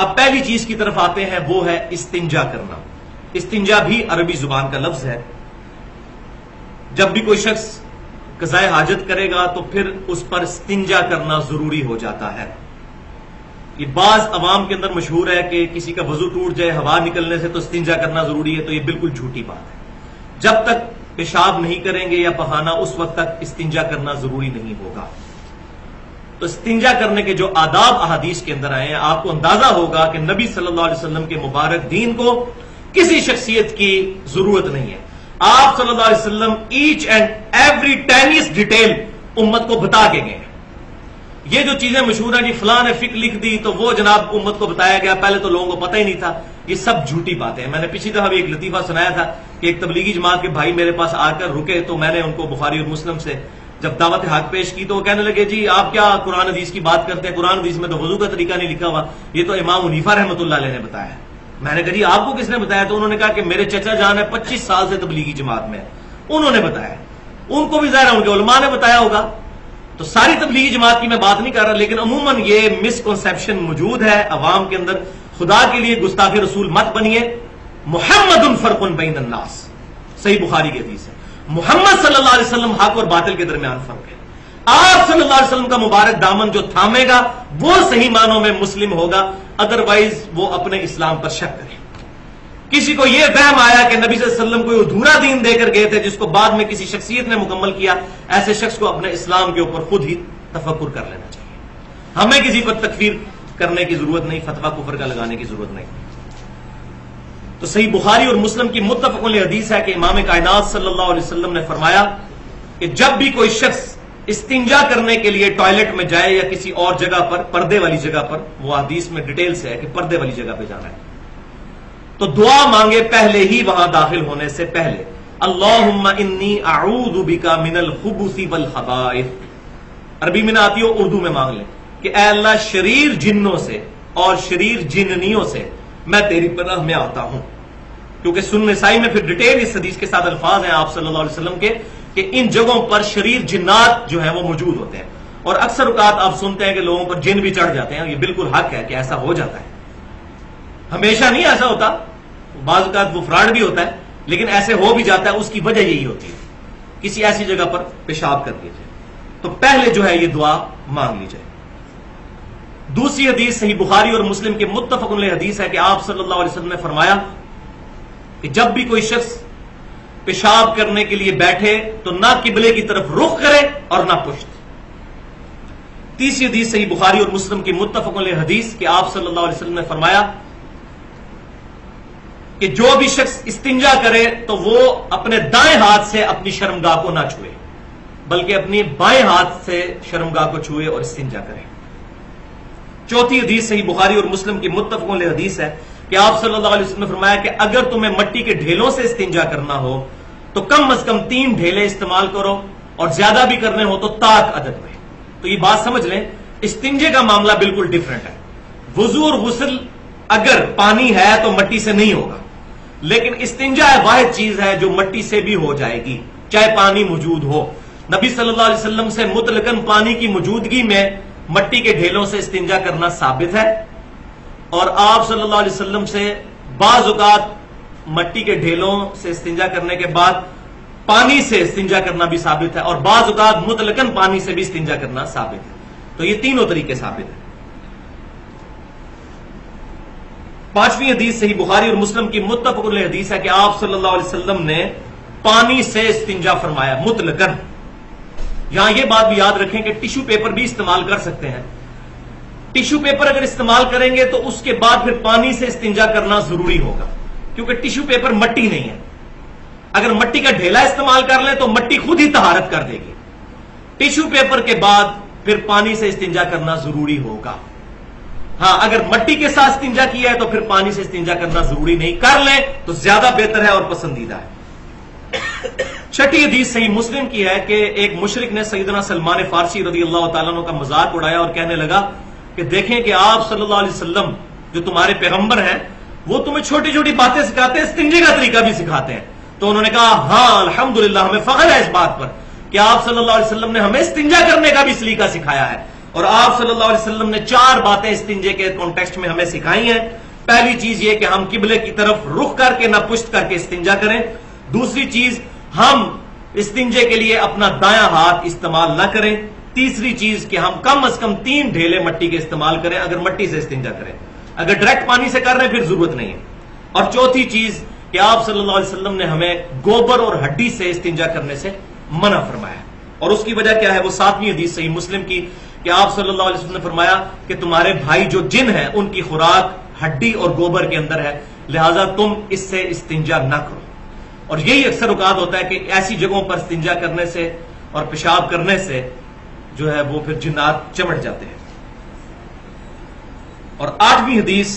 اب پہلی چیز کی طرف آتے ہیں، وہ ہے استنجا کرنا۔ استنجا بھی عربی زبان کا لفظ ہے۔ جب بھی کوئی شخص قضائے حاجت کرے گا تو پھر اس پر استنجا کرنا ضروری ہو جاتا ہے۔ یہ بعض عوام کے اندر مشہور ہے کہ کسی کا وضو ٹوٹ جائے ہوا نکلنے سے تو استنجا کرنا ضروری ہے، تو یہ بالکل جھوٹی بات ہے۔ جب تک پیشاب نہیں کریں گے یا بہانا، اس وقت تک استنجا کرنا ضروری نہیں ہوگا۔ تو استنجا کرنے کے جو آداب احادیث کے اندر آئے ہیں، آپ کو اندازہ ہوگا کہ نبی صلی اللہ علیہ وسلم کے مبارک دین کو کسی شخصیت کی ضرورت نہیں ہے۔ آپ صلی اللہ علیہ وسلم ایچ اینڈ ایوری ٹینیس ڈیٹیل امت کو بتا کے گئے ہیں۔ یہ جو چیزیں مشہور ہیں، جی فلاں نے فقہ لکھ دی تو وہ جناب امت کو بتایا گیا، پہلے تو لوگوں کو پتہ ہی نہیں تھا، یہ سب جھوٹی باتیں ہیں۔ میں نے پچھلی دفعہ بھی ایک لطیفہ سنایا تھا کہ ایک تبلیغی جماعت کے بھائی میرے پاس آ کر رکے، تو میں نے ان کو بخاری اور مسلم سے جب دعوت حق پیش کی تو وہ کہنے لگے جی آپ کیا قرآن حدیث کی بات کرتے ہیں، قرآن حدیث میں تو وضو کا طریقہ نہیں لکھا ہوا، یہ تو امام حنیفہ رحمۃ اللہ علیہ نے بتایا ہے۔ میں نے کہا جی آپ کو کس نے بتایا؟ تو انہوں نے کہا کہ میرے چچا جان ہے 25 سال سے تبلیغی جماعت میں، انہوں نے بتایا۔ ان کو بھی ظاہر ہے ان کے علماء نے بتایا ہوگا۔ تو ساری تبلیغی جماعت کی میں بات نہیں کر رہا، لیکن عموماً یہ مسکنسیپشن موجود ہے عوام کے اندر۔ خدا کے لیے گستاخ رسول مت بنیے۔ محمد فرق بین الناس، صحیح بخاری کی حدیث ہے، محمد صلی اللہ علیہ وسلم حق اور باطل کے درمیان فرق ہے۔ آپ صلی اللہ علیہ وسلم کا مبارک دامن جو تھامے گا وہ صحیح معنوں میں مسلم ہوگا، ادروائز وہ اپنے اسلام پر شک کرے۔ کسی کو یہ وہم آیا کہ نبی صلی اللہ علیہ وسلم کوئی ادھورا دین دے کر گئے تھے جس کو بعد میں کسی شخصیت نے مکمل کیا، ایسے شخص کو اپنے اسلام کے اوپر خود ہی تفکر کر لینا چاہیے۔ ہمیں کسی پر تکفیر کرنے کی ضرورت نہیں، فتویٰ کفر کا لگانے کی ضرورت نہیں۔ تو صحیح بخاری اور مسلم کی متفق علیہ حدیث ہے کہ امام کائنات صلی اللہ علیہ وسلم نے فرمایا کہ جب بھی کوئی شخص استنجا کرنے کے لیے ٹوائلٹ میں جائے یا کسی اور جگہ پر، پردے والی جگہ پر، وہ حدیث میں ڈیٹیل سے ہے کہ پردے والی جگہ پہ جانا ہے، تو دعا مانگے پہلے ہی وہاں داخل ہونے سے پہلے، اللہم انی اعوذ بک من الخبث والخبائث۔ عربی میں نہ آتی ہو اردو میں مانگ لیں کہ اے اللہ شریر جنوں سے اور شریر جننیوں سے میں تیری پناہ میں آتا ہوں، کیونکہ سنن نسائی میں پھر ڈیٹیل اس حدیث کے ساتھ الفاظ ہیں آپ صلی اللہ علیہ وسلم کے کہ ان جگہوں پر شریر جنات جو ہیں وہ موجود ہوتے ہیں، اور اکثر اوقات آپ سنتے ہیں کہ لوگوں پر جن بھی چڑھ جاتے ہیں، یہ بالکل حق ہے کہ ایسا ہو جاتا ہے۔ ہمیشہ نہیں ایسا ہوتا، بعض اوقات وہ فراڈ بھی ہوتا ہے، لیکن ایسے ہو بھی جاتا ہے، اس کی وجہ یہی ہوتی ہے کسی ایسی جگہ پر پیشاب کر دیجیے تو پہلے جو ہے یہ دعا مانگ لی جائے۔ دوسری حدیث صحیح بخاری اور مسلم کے متفق علیہ حدیث ہے کہ آپ صلی اللہ علیہ وسلم نے فرمایا کہ جب بھی کوئی شخص پیشاب کرنے کے لیے بیٹھے تو نہ قبلے کی طرف رخ کرے اور نہ پشت۔ تیسری حدیث صحیح بخاری اور مسلم کی متفق علیہ حدیث کہ آپ صلی اللہ علیہ وسلم نے فرمایا کہ جو بھی شخص استنجا کرے تو وہ اپنے دائیں ہاتھ سے اپنی شرمگاہ کو نہ چھوئے، بلکہ اپنی بائیں ہاتھ سے شرمگاہ کو چھوئے اور استنجا کرے۔ چوتھی حدیث صحیح بخاری اور مسلم کی متفق علیہ حدیث ہے کہ آپ صلی اللہ علیہ وسلم نے فرمایا کہ اگر تمہیں مٹی کے ڈھیلوں سے استنجا کرنا ہو تو کم از کم 3 ڈھیلے استعمال کرو، اور زیادہ بھی کرنے ہو تو طاق عدد میں۔ تو یہ بات سمجھ لیں، استنجے کا معاملہ بالکل ڈیفرنٹ ہے۔ وضو اور غسل اگر پانی ہے تو مٹی سے نہیں ہوگا، لیکن استنجا واحد چیز ہے جو مٹی سے بھی ہو جائے گی چاہے پانی موجود ہو۔ نبی صلی اللہ علیہ وسلم سے مطلقاً پانی کی موجودگی میں مٹی کے ڈھیلوں سے استنجا کرنا ثابت ہے، اور آپ صلی اللہ علیہ وسلم سے بعض اوقات مٹی کے ڈھیلوں سے استنجا کرنے کے بعد پانی سے استنجا کرنا بھی ثابت ہے، اور بعض اوقات مطلقاً پانی سے بھی استنجا کرنا ثابت ہے۔ تو یہ تینوں طریقے ثابت ہیں۔ پانچویں حدیث صحیح بخاری اور مسلم کی متفق علیہ حدیث ہے کہ آپ صلی اللہ علیہ وسلم نے پانی سے استنجا فرمایا مطلقاً۔ یہاں یہ بات بھی یاد رکھیں کہ ٹیشو پیپر بھی استعمال کر سکتے ہیں۔ ٹیشو پیپر اگر استعمال کریں گے تو اس کے بعد پھر پانی سے استنجا کرنا ضروری ہوگا، کیونکہ ٹیشو پیپر مٹی نہیں ہے۔ اگر مٹی کا ڈھیلا استعمال کر لیں تو مٹی خود ہی طہارت کر دے گی۔ ٹیشو پیپر کے بعد پھر پانی سے استنجا کرنا ضروری ہوگا۔ ہاں اگر مٹی کے ساتھ استنجا کیا ہے تو پھر پانی سے استنجا کرنا ضروری نہیں، کر لیں تو زیادہ بہتر ہے اور پسندیدہ ہے۔ چھٹی حدیث صحیح مسلم کی ہے کہ ایک مشرک نے سیدنا سلمان فارسی رضی اللہ تعالیٰ عنہ کا مذاق اڑایا اور کہنے لگا کہ دیکھیں کہ آپ صلی اللہ علیہ وسلم جو تمہارے پیغمبر ہیں وہ تمہیں چھوٹی چھوٹی باتیں سکھاتے ہیں، استنجے کا طریقہ بھی سکھاتے ہیں۔ تو انہوں نے کہا ہاں الحمدللہ، ہمیں فخر ہے اس بات پر کہ آپ صلی اللہ علیہ وسلم نے ہمیں استنجا کرنے کا بھی سلیقہ سکھایا ہے۔ اور آپ صلی اللہ علیہ وسلم نے 4 باتیں استنجے کے کانٹیکسٹ میں ہمیں سکھائی ہیں. پہلی چیز یہ کہ ہم قبلے کی طرف رخ کر کے نہ پشت کر کے استنجا کریں. دوسری چیز ہم استنجے کے لیے اپنا دایاں ہاتھ استعمال نہ کریں. تیسری چیز کہ ہم کم از کم 3 ڈھیلے مٹی کے استعمال کریں اگر مٹی سے استنجا کریں. اگر ڈائریکٹ پانی سے کر رہے ہیں پھر ضرورت نہیں ہے. اور چوتھی چیز کہ آپ صلی اللہ علیہ وسلم نے ہمیں گوبر اور ہڈی سے استنجا کرنے سے منع فرمایا. اور اس کی وجہ کیا ہے؟ وہ 7ویں حدیث صحیح مسلم کی کہ آپ صلی اللہ علیہ وسلم نے فرمایا کہ تمہارے بھائی جو جن ہیں ان کی خوراک ہڈی اور گوبر کے اندر ہے، لہذا تم اس سے استنجا نہ کرو. اور یہی اکثر اوقات ہوتا ہے کہ ایسی جگہوں پر استنجا کرنے سے اور پیشاب کرنے سے جو ہے وہ پھر جنات چمٹ جاتے ہیں. اور 8ویں حدیث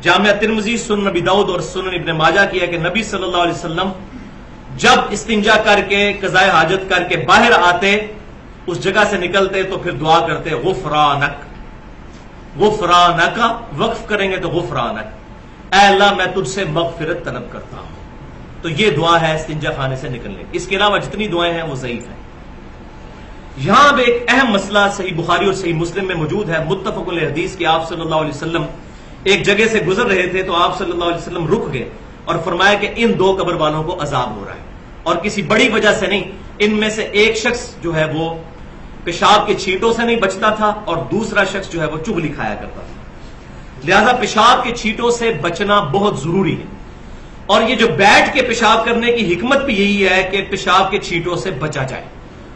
جامعہ ترمذی، سنن نبی داؤد اور سنن ابن ماجہ کی ہے کہ نبی صلی اللہ علیہ وسلم جب استنجا کر کے قضائے حاجت کر کے باہر آتے، اس جگہ سے نکلتے تو پھر دعا کرتے غفرانک. غفرانک وقف کریں گے تو غفرانک، اے اللہ میں تجھ سے مغفرت طلب کرتا ہوں. تو یہ دعا ہے استنجا خانے سے نکلنے. اس کے علاوہ جتنی دعائیں ہیں وہ ضعیف ہیں. یہاں اب ایک اہم مسئلہ صحیح بخاری اور صحیح مسلم میں موجود ہے، متفق علیہ حدیث کہ آپ صلی اللہ علیہ وسلم ایک جگہ سے گزر رہے تھے تو آپ صلی اللہ علیہ وسلم رک گئے اور فرمایا کہ ان 2 قبر والوں کو عذاب ہو رہا ہے، اور کسی بڑی وجہ سے نہیں. ان میں سے ایک شخص جو ہے وہ پیشاب کے چھینٹوں سے نہیں بچتا تھا اور دوسرا شخص جو ہے وہ چغلی کھایا کرتا تھا. لہذا پیشاب کے چھینٹوں سے بچنا بہت ضروری ہے. اور یہ جو بیٹھ کے پیشاب کرنے کی حکمت بھی یہی ہے کہ پیشاب کے چھینٹوں سے بچا جائے.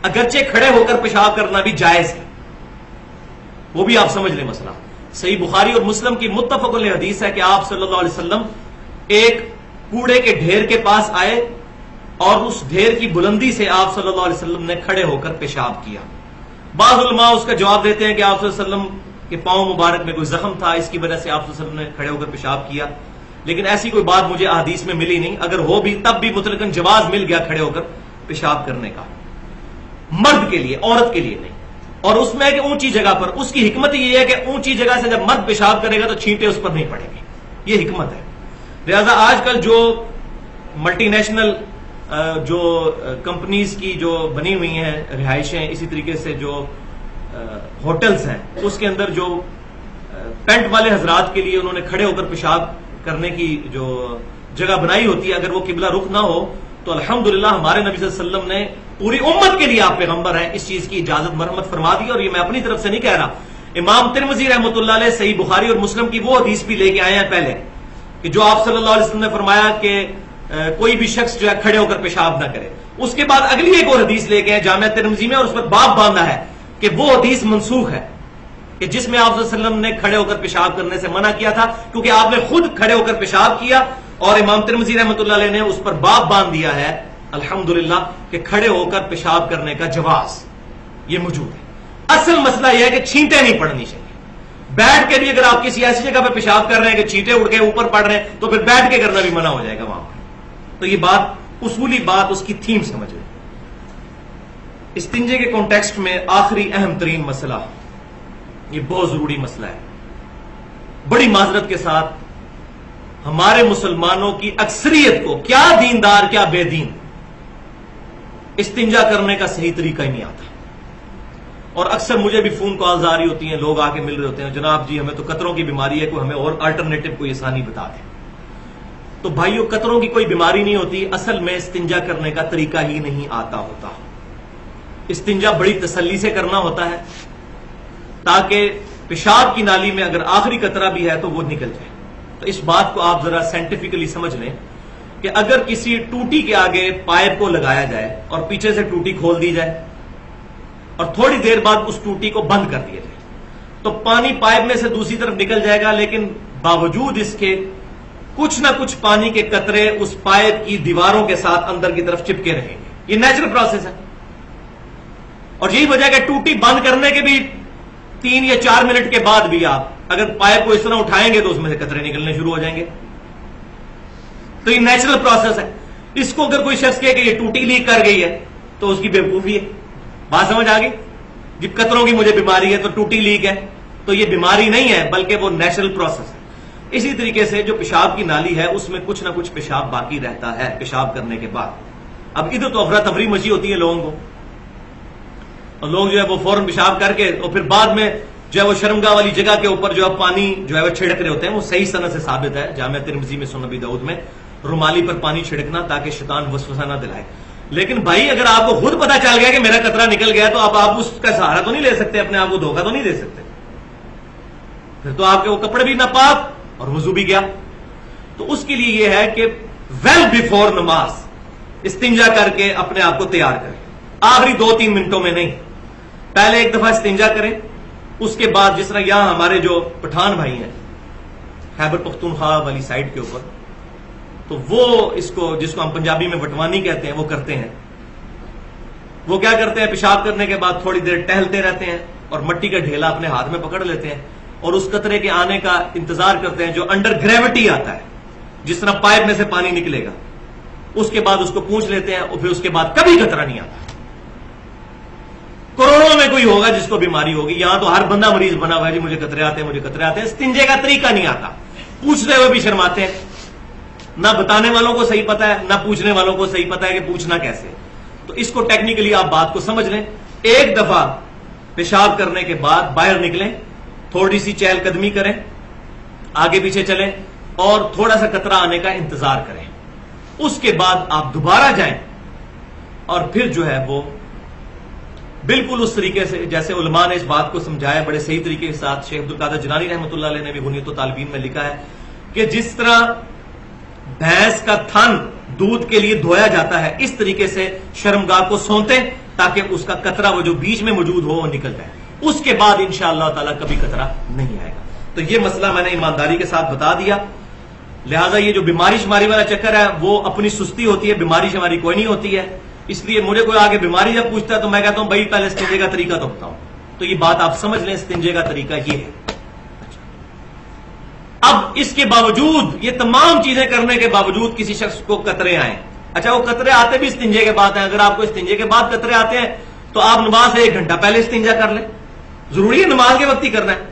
اگرچہ کھڑے ہو کر پیشاب کرنا بھی جائز ہے، وہ بھی آپ سمجھ لیں مسئلہ. صحیح بخاری اور مسلم کی متفق علیہ حدیث ہے کہ آپ صلی اللہ علیہ وسلم ایک کوڑے کے ڈھیر کے پاس آئے اور اس ڈھیر کی بلندی سے آپ صلی اللہ علیہ وسلم نے کھڑے ہو کر پیشاب کیا. بعض علماء اس کا جواب دیتے ہیں کہ آپ صلی اللہ علیہ وسلم کے پاؤں مبارک میں کوئی زخم تھا، اس کی وجہ سے آپ صلی اللہ علیہ وسلم نے کھڑے ہو کر پیشاب کیا. لیکن ایسی کوئی بات مجھے احادیث میں ملی نہیں. اگر ہو بھی تب بھی مطلقاً جواز مل گیا کھڑے ہو کر پیشاب کرنے کا، مرد کے لیے، عورت کے لیے نہیں. اور اس میں ہے کہ اونچی جگہ پر، اس کی حکمت یہ ہے کہ اونچی جگہ سے جب مرد پیشاب کرے گا تو چھینٹے اس پر نہیں پڑیں گے، یہ حکمت ہے. لہذا آج کل جو ملٹی نیشنل جو کمپنیز کی جو بنی ہوئی ہیں رہائشیں، اسی طریقے سے جو ہوٹلز ہیں، اس کے اندر جو پینٹ والے حضرات کے لیے انہوں نے کھڑے ہو کر پیشاب کرنے کی جو جگہ بنائی ہوتی ہے، اگر وہ قبلہ رخ نہ ہو تو الحمدللہ ہمارے نبی صلی اللہ علیہ وسلم نے پوری امت کے لیے، آپ پیغمبر ہیں، اس چیز کی اجازت مرحمت فرما دی. اور یہ میں اپنی طرف سے نہیں کہہ رہا، امام ترمذی رحمۃ اللہ علیہ صحیح بخاری اور مسلم کی وہ حدیث بھی لے کے آئے ہیں پہلے کہ جو آپ صلی اللہ علیہ وسلم نے فرمایا کہ کوئی بھی شخص جو ہے کھڑے ہو کر پیشاب نہ کرے. اس کے بعد اگلی ایک اور حدیث لے کے آئے جامعہ ترمذی میں، اور اس پر باب باندھا ہے کہ وہ حدیث منسوخ ہے کہ جس میں آپ صلی اللہ علیہ وسلم نے کھڑے ہو کر پیشاب کرنے سے منع کیا تھا، کیونکہ آپ نے خود کھڑے ہو کر پیشاب کیا. اور امام ترمذی رحمۃ اللہ علیہ نے اس پر باب باندھ دیا ہے الحمدللہ کہ کھڑے ہو کر پیشاب کرنے کا جواز یہ موجود ہے. اصل مسئلہ یہ ہے کہ چھینٹیں نہیں پڑنی چاہیے. بیٹھ کے بھی اگر آپ کسی ایسی جگہ پہ پیشاب کر رہے ہیں کہ چھینٹیں اڑ کے اوپر پڑ رہے ہیں تو پھر بیٹھ کے کرنا بھی منع ہو جائے گا وہاں پر. تو یہ بات اصولی بات، اس کی تھیم سمجھ لیں. استنجے کے کانٹیکسٹ میں آخری اہم ترین مسئلہ، یہ بہت ضروری مسئلہ ہے. بڑی معذرت کے ساتھ ہمارے مسلمانوں کی اکثریت کو، کیا دیندار کیا بے دین، استنجا کرنے کا صحیح طریقہ ہی نہیں آتا. اور اکثر مجھے بھی فون کالز آ رہی ہوتی ہیں، لوگ آ کے مل رہے ہوتے ہیں، جناب جی ہمیں تو قطروں کی بیماری ہے، کوئی ہمیں اور الٹرنیٹو کوئی آسانی بتا دیں. تو بھائیو، قطروں کی کوئی بیماری نہیں ہوتی، اصل میں استنجا کرنے کا طریقہ ہی نہیں آتا ہوتا. استنجا بڑی تسلی سے کرنا ہوتا ہے تاکہ پیشاب کی نالی میں اگر آخری قطرہ بھی ہے تو وہ نکل جائے. تو اس بات کو آپ ذرا سائنٹیفکلی سمجھ لیں کہ اگر کسی ٹوٹی کے آگے پائپ کو لگایا جائے اور پیچھے سے ٹوٹی کھول دی جائے اور تھوڑی دیر بعد اس ٹوٹی کو بند کر دیا جائے تو پانی پائپ میں سے دوسری طرف نکل جائے گا، لیکن باوجود اس کے کچھ نہ کچھ پانی کے قطرے اس پائپ کی دیواروں کے ساتھ اندر کی طرف چپکے رہیں گے. یہ نیچرل پروسیس ہے. اور یہی وجہ کہ ٹوٹی بند کرنے کے بھی 3 یا 4 منٹ کے بعد بھی آپ اگر پائپ کو اس طرح اٹھائیں گے تو اس میں سے قطرے نکلنے شروع ہو جائیں گے. تو یہ نیچرل پروسیس ہے. اس کو اگر کوئی شخص کہے کہ یہ ٹوٹی لیک کر گئی ہے تو اس کی بیوقوفی ہے. بات سمجھ آ گئی؟ جب قطروں کی مجھے بیماری ہے تو ٹوٹی لیک ہے، تو یہ بیماری نہیں ہے بلکہ وہ نیچرل پروسیس ہے. اسی طریقے سے جو پیشاب کی نالی ہے اس میں کچھ نہ کچھ پیشاب باقی رہتا ہے پیشاب کرنے کے بعد. اب ادھر تو افراتفری مچی ہوتی ہے لوگوں کو اور لوگ جو ہے وہ فوراً پیشاب کر کے اور پھر بعد میں جو ہے وہ شرمگاہ والی جگہ کے اوپر جو ہے پانی جو ہے وہ چھڑک رہے ہوتے ہیں. وہ صحیح سند سے ثابت ہے جامع ترمذی میں، سنن ابی داؤد میں، رومالی پر پانی چھڑکنا تاکہ شیطان وسوسہ نہ دلائے. لیکن بھائی اگر آپ کو خود پتا چل گیا کہ میرا قطرہ نکل گیا تو آپ اس کا سہارا تو نہیں لے سکتے، اپنے آپ کو دھوکہ تو نہیں دے سکتے. پھر تو آپ کے وہ کپڑے بھی ناپاک اور وضو بھی گیا. تو اس کے لیے یہ ہے کہ ویل بیفور نماز استنجا کر کے اپنے آپ کو تیار کریں. آخری 2-3 منٹوں میں نہیں، پہلے ایک دفعہ استنجا کریں. اس کے بعد جس طرح یہاں ہمارے جو پٹھان بھائی ہیں خیبر پختونخوا والی سائڈ کے اوپر، تو وہ اس کو جس کو ہم پنجابی میں وٹوانی کہتے ہیں وہ کرتے ہیں. وہ کیا کرتے ہیں، پیشاب کرنے کے بعد تھوڑی دیر ٹہلتے رہتے ہیں اور مٹی کا ڈھیلا اپنے ہاتھ میں پکڑ لیتے ہیں اور اس قطرے کے آنے کا انتظار کرتے ہیں جو انڈر گریوٹی آتا ہے، جس طرح پائپ میں سے پانی نکلے گا. اس کے بعد اس کو پوچھ لیتے ہیں اور پھر اس کے بعد کبھی قطرہ نہیں آتا. کروڑوں میں کوئی ہوگا جس کو بیماری ہوگی. یہاں تو ہر بندہ مریض بنا ہوا ہے، جی مجھے قطرے آتے ہیں، مجھے قطرے آتے ہیں. استنجے کا طریقہ نہیں آتا، پوچھتے ہوئے بھی شرماتے ہیں. نہ بتانے والوں کو صحیح پتا ہے، نہ پوچھنے والوں کو صحیح پتا ہے کہ پوچھنا کیسے. تو اس کو ٹیکنیکلی آپ بات کو سمجھ لیں. ایک دفعہ پیشاب کرنے کے بعد باہر نکلیں، تھوڑی سی چہل قدمی کریں، آگے پیچھے چلیں اور تھوڑا سا قطرہ آنے کا انتظار کریں. اس کے بعد آپ دوبارہ جائیں اور پھر جو ہے وہ بالکل اس طریقے سے جیسے علماء نے اس بات کو سمجھایا بڑے صحیح طریقے کے ساتھ. شیخ عبدالقادر جیلانی رحمۃ اللہ علیہ نے بھی بنیۃ الطالبین میں لکھا ہے کہ جس طرح بھینس کا تھن دودھ کے لیے دھویا جاتا ہے، اس طریقے سے شرمگاہ کو سونتے تاکہ اس کا قطرہ وہ جو بیچ میں موجود ہو وہ نکل جائے. اس کے بعد انشاءاللہ تعالی کبھی قطرہ نہیں آئے گا. تو یہ مسئلہ میں نے ایمانداری کے ساتھ بتا دیا. لہٰذا یہ جو بیماری شماری والا چکر ہے وہ اپنی سستی ہوتی ہے، بیماری شماری کوئی نہیں ہوتی ہے. اس لیے مجھے کوئی آگے بیماری جب پوچھتا ہے تو میں کہتا ہوں بھائی پہلے استنجے کا طریقہ تو بتاؤ. تو یہ بات آپ سمجھ لیں، استنجے کا طریقہ یہ ہے. اب اس کے باوجود یہ تمام چیزیں کرنے کے باوجود کسی شخص کو قطرے آئیں. اچھا وہ قطرے آتے بھی استنجے کے بعد ہیں. اگر آپ کو استنجے کے بعد قطرے آتے ہیں تو آپ نماز سے 1 گھنٹہ پہلے استنجا کر لیں. ضروری ہے نماز کے وقت ہی کرنا ہے،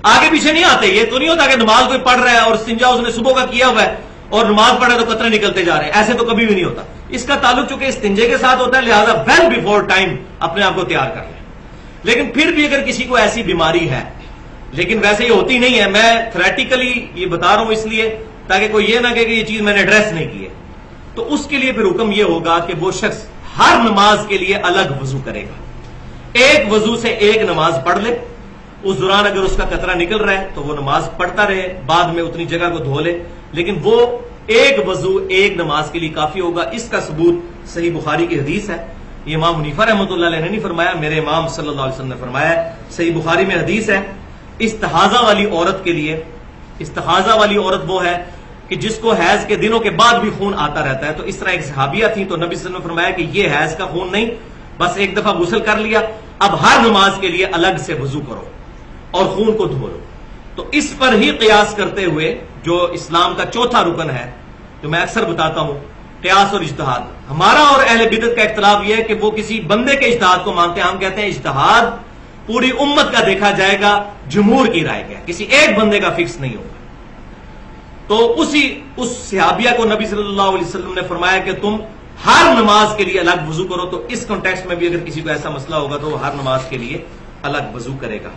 آگے پیچھے نہیں آتے. یہ تو نہیں ہوتا کہ نماز کوئی پڑھ رہا ہے اور استنجا اس نے صبح کا کیا ہوا ہے اور نماز پڑھ رہا ہے تو قطرے نکلتے جا رہے ہیں. ایسے تو کبھی بھی نہیں ہوتا. اس کا تعلق چونکہ استنجے کے ساتھ ہوتا ہے، لہذا ویل بیفور ٹائم اپنے آپ کو تیار کر لیں. لیکن پھر بھی اگر کسی کو ایسی بیماری ہے، لیکن ویسے یہ ہوتی نہیں ہے، میں تھریٹیکلی یہ بتا رہا ہوں اس لیے تاکہ کوئی یہ نہ کہے کہ یہ چیز میں نے ایڈریس نہیں کی ہے، تو اس کے لیے پھر حکم یہ ہوگا کہ وہ شخص ہر نماز کے لیے الگ وضو کرے گا. ایک وضو سے ایک نماز پڑھ لے. اس دوران اگر اس کا قطرہ نکل رہا ہے تو وہ نماز پڑھتا رہے، بعد میں اتنی جگہ کو دھو لے. لیکن وہ ایک وضو ایک نماز کے لیے کافی ہوگا. اس کا ثبوت صحیح بخاری کی حدیث ہے. یہ امام حنیفہ رحمۃ اللہ علیہ نے نہیں فرمایا، میرے امام صلی اللہ علیہ وسلم نے فرمایا ہے. صحیح بخاری میں حدیث ہے. استحاضہ والی عورت کے لیے، استحاضہ والی عورت وہ ہے کہ جس کو حیض کے دنوں کے بعد بھی خون آتا رہتا ہے. تو اس طرح ایک صحابیہ تھی، تو نبی صلی اللہ علیہ وسلم نے فرمایا کہ یہ حیض کا خون نہیں، بس ایک دفعہ غسل کر لیا، اب ہر نماز کے لیے الگ سے وضو کرو اور خون کو دھو لو. تو اس پر ہی قیاس کرتے ہوئے جو اسلام کا چوتھا رکن ہے، جو میں اکثر بتاتا ہوں، قیاس اور اجتہاد. ہمارا اور اہل بدعت کا اختلاف یہ ہے کہ وہ کسی بندے کے اجتہاد کو مانتے ہیں. ہم کہتے ہیں اجتہاد پوری امت کا دیکھا جائے گا، جمہور کی رائے کا، کسی ایک بندے کا فکس نہیں ہوگا. تو اس صحابیہ کو نبی صلی اللہ علیہ وسلم نے فرمایا کہ تم ہر نماز کے لیے الگ وضو کرو. تو اس کانٹیکسٹ میں بھی اگر کسی کو ایسا مسئلہ ہوگا تو وہ ہر نماز کے لیے الگ وضو کرے گا.